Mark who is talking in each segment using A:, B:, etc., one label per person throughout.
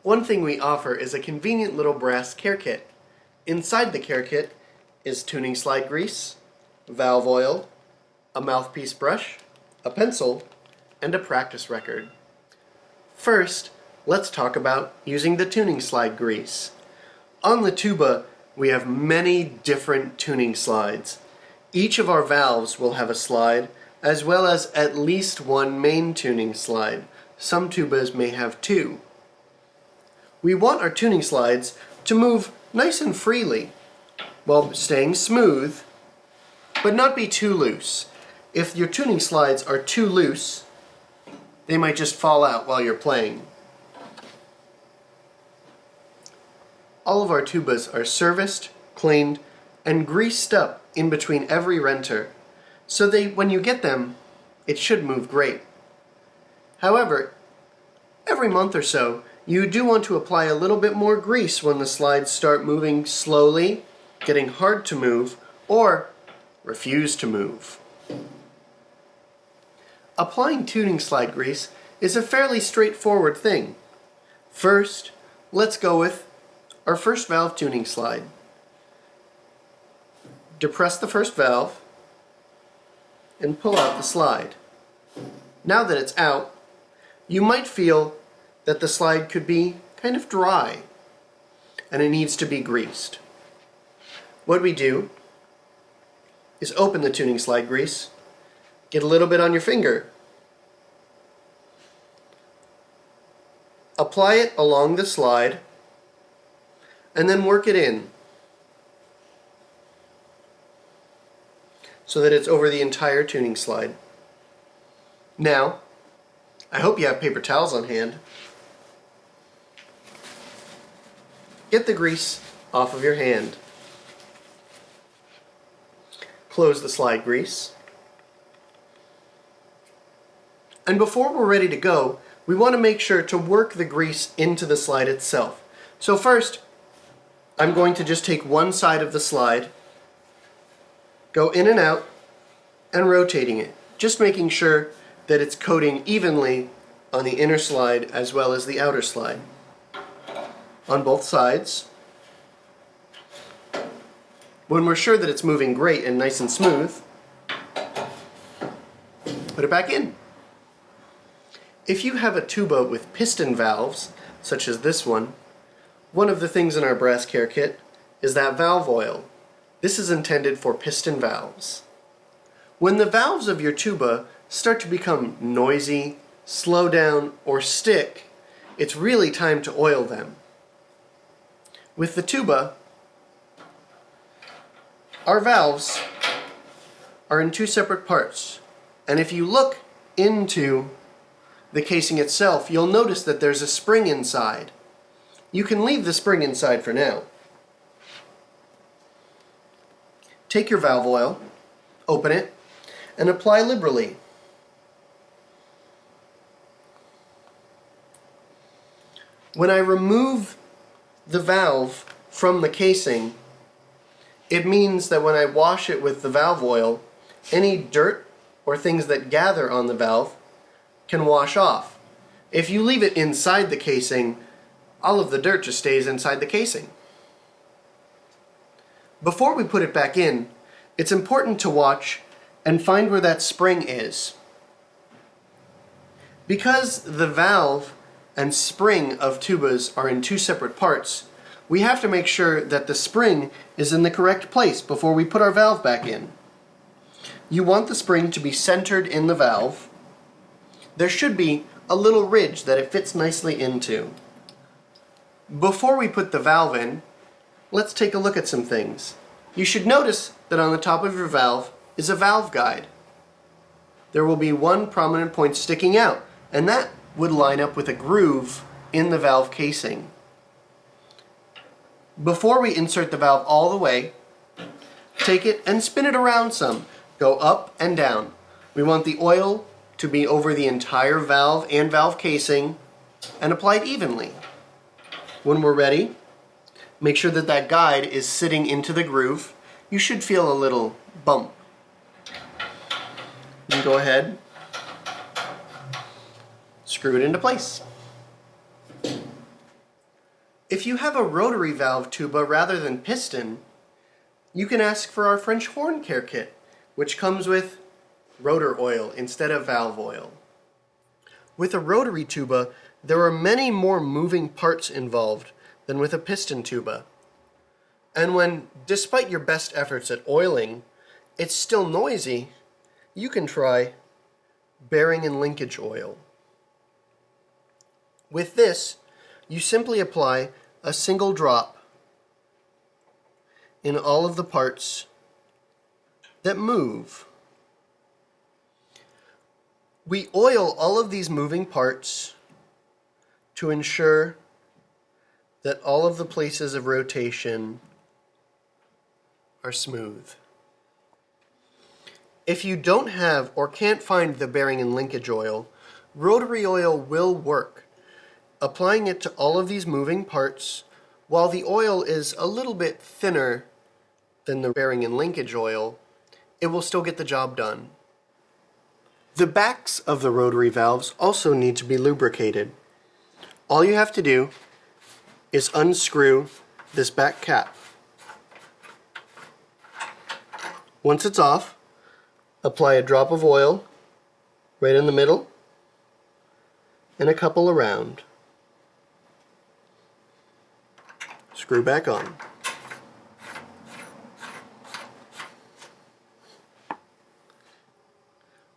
A: One thing we offer is a convenient little brass care kit. Inside the care kit is tuning slide grease, valve oil, a mouthpiece brush, a pencil, and a practice record. First, let's talk about using the tuning slide grease. On the tuba, we have many different tuning slides. Each of our valves will have a slide, as well as at least one main tuning slide. Some tubas may have two. We want our tuning slides to move nice and freely, while staying smooth, but not be too loose. If your tuning slides are too loose, they might just fall out while you're playing. All of our tubas are serviced, cleaned, and greased up in between every renter, so when you get them, it should move great. However, every month or so, you do want to apply a little bit more grease when the slides start moving slowly, getting hard to move, or refuse to move. Applying tuning slide grease is a fairly straightforward thing. First, let's go with our first valve tuning slide. Depress the first valve and pull out the slide. Now that it's out, you might feel that the slide could be kind of dry and it needs to be greased. What we do is open the tuning slide grease, get a little bit on your finger, apply it along the slide, and then work it in so that it's over the entire tuning slide. Now, I hope you have paper towels on hand. Get the grease off of your hand. Close the slide grease. And before we're ready to go, we want to make sure to work the grease into the slide itself. So first, I'm going to just take one side of the slide, go in and out, and rotating it, just making sure that it's coating evenly on the inner slide as well as the outer slide. On both sides. When we're sure that it's moving great and nice and smooth, put it back in. If you have a tuba with piston valves, such as this one of the things in our brass care kit is that valve oil. This is intended for piston valves. When the valves of your tuba start to become noisy, slow down, or stick, it's really time to oil them. With the tuba, our valves are in two separate parts, and if you look into the casing itself, you'll notice that there's a spring inside. You can leave the spring inside for now. Take your valve oil, open it, and apply liberally. When I remove the valve from the casing, it means that when I wash it with the valve oil, any dirt or things that gather on the valve can wash off. If you leave it inside the casing, all of the dirt just stays inside the casing. Before we put it back in, it's important to watch and find where that spring is. Because the valve and spring of tubas are in two separate parts, we have to make sure that the spring is in the correct place before we put our valve back in. You want the spring to be centered in the valve. There should be a little ridge that it fits nicely into. Before we put the valve in, let's take a look at some things. You should notice that on the top of your valve is a valve guide. There will be one prominent point sticking out, and that would line up with a groove in the valve casing. Before we insert the valve all the way, take it and spin it around some. Go up and down. We want the oil to be over the entire valve and valve casing and applied evenly. When we're ready, make sure that that guide is sitting into the groove. You should feel a little bump. You can go ahead, screw it into place. If you have a rotary valve tuba rather than piston, you can ask for our French horn care kit, which comes with rotor oil instead of valve oil. With a rotary tuba, there are many more moving parts involved than with a piston tuba. And when, despite your best efforts at oiling, it's still noisy, you can try bearing and linkage oil. With this, you simply apply a single drop in all of the parts that move. We oil all of these moving parts to ensure that all of the places of rotation are smooth. If you don't have or can't find the bearing and linkage oil, rotary oil will work. Applying it to all of these moving parts, while the oil is a little bit thinner than the bearing and linkage oil, it will still get the job done. The backs of the rotary valves also need to be lubricated. All you have to do is unscrew this back cap. Once it's off, apply a drop of oil right in the middle and a couple around. Screw back on.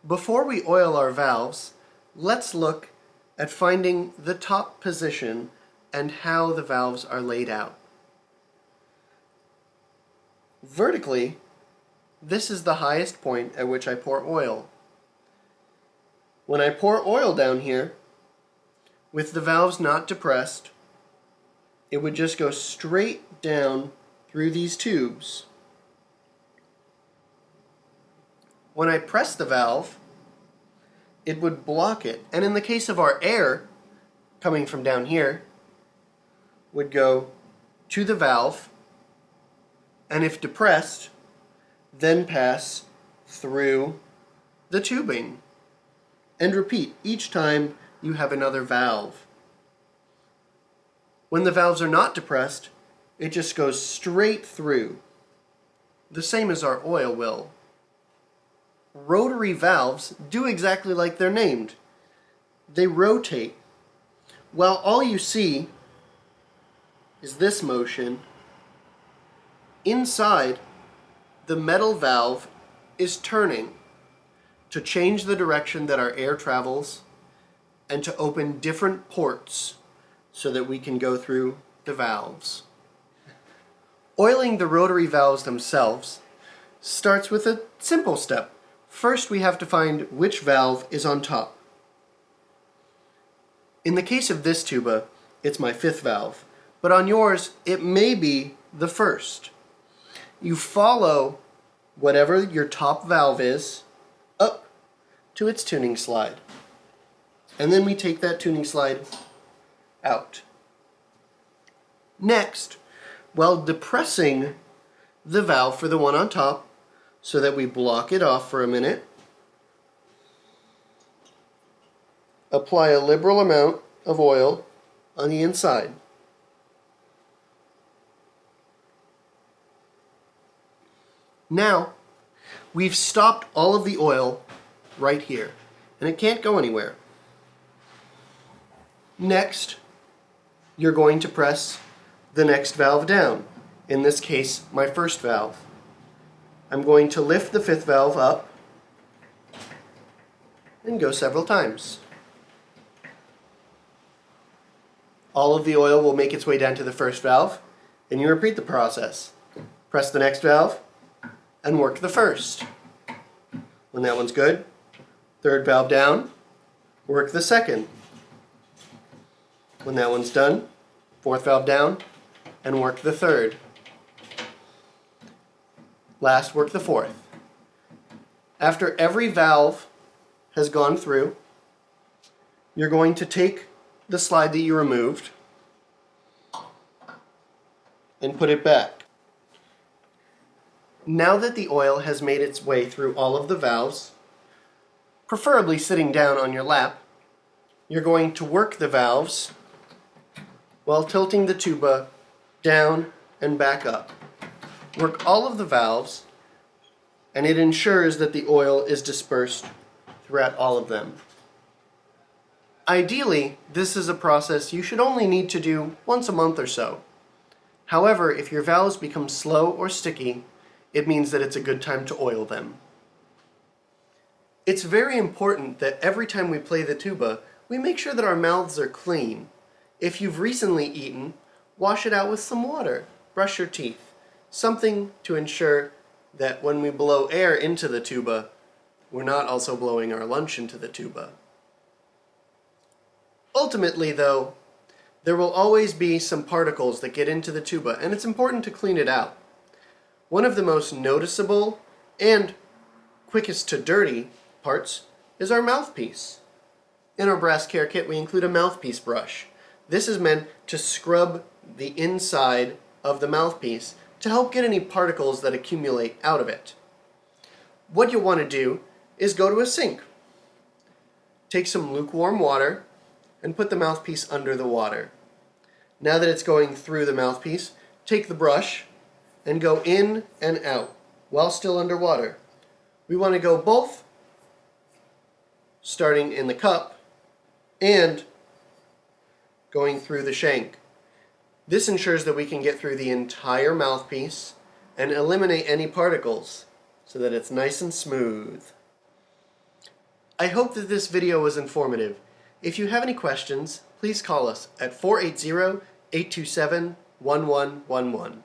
A: Before we oil our valves, let's look at finding the top position and how the valves are laid out. Vertically, this is the highest point at which I pour oil. When I pour oil down here, with the valves not depressed, it would just go straight down through these tubes. When I press the valve, it would block it. And in the case of our air, coming from down here, would go to the valve, and if depressed, then pass through the tubing. And repeat each time you have another valve. When the valves are not depressed, it just goes straight through, the same as our oil will. Rotary valves do exactly like they're named. They rotate. While all you see is this motion, inside the metal valve is turning to change the direction that our air travels and to open different ports so that we can go through the valves. Oiling the rotary valves themselves starts with a simple step. First, we have to find which valve is on top. In the case of this tuba, it's my 5th valve, but on yours, it may be the 1st. You follow whatever your top valve is up to its tuning slide. And then we take that tuning slide out. Next, while depressing the valve for the one on top so that we block it off for a minute, apply a liberal amount of oil on the inside. Now, we've stopped all of the oil right here, and it can't go anywhere. Next, you're going to press the next valve down, in this case, my 1st valve. I'm going to lift the 5th valve up and go several times. All of the oil will make its way down to the 1st valve, and you repeat the process. Press the next valve and work the 1st. When that one's good, 3rd valve down, work the 2nd. When that one's done, 4th valve down and work the 3rd. Last, work the 4th. After every valve has gone through, you're going to take the slide that you removed and put it back. Now that the oil has made its way through all of the valves, preferably sitting down on your lap, you're going to work the valves while tilting the tuba down and back up. Work all of the valves, and it ensures that the oil is dispersed throughout all of them. Ideally, this is a process you should only need to do once a month or so. However, if your valves become slow or sticky, it means that it's a good time to oil them. It's very important that every time we play the tuba, we make sure that our mouths are clean. If you've recently eaten, wash it out with some water. Brush your teeth. Something to ensure that when we blow air into the tuba, we're not also blowing our lunch into the tuba. Ultimately, though, there will always be some particles that get into the tuba, and it's important to clean it out. One of the most noticeable and quickest to dirty parts is our mouthpiece. In our brass care kit, we include a mouthpiece brush. This is meant to scrub the inside of the mouthpiece to help get any particles that accumulate out of it. What you'll want to do is go to a sink. Take some lukewarm water and put the mouthpiece under the water. Now that it's going through the mouthpiece, take the brush and go in and out while still underwater. We want to go both starting in the cup and going through the shank. This ensures that we can get through the entire mouthpiece and eliminate any particles so that it's nice and smooth. I hope that this video was informative. If you have any questions, please call us at 480-827-1111.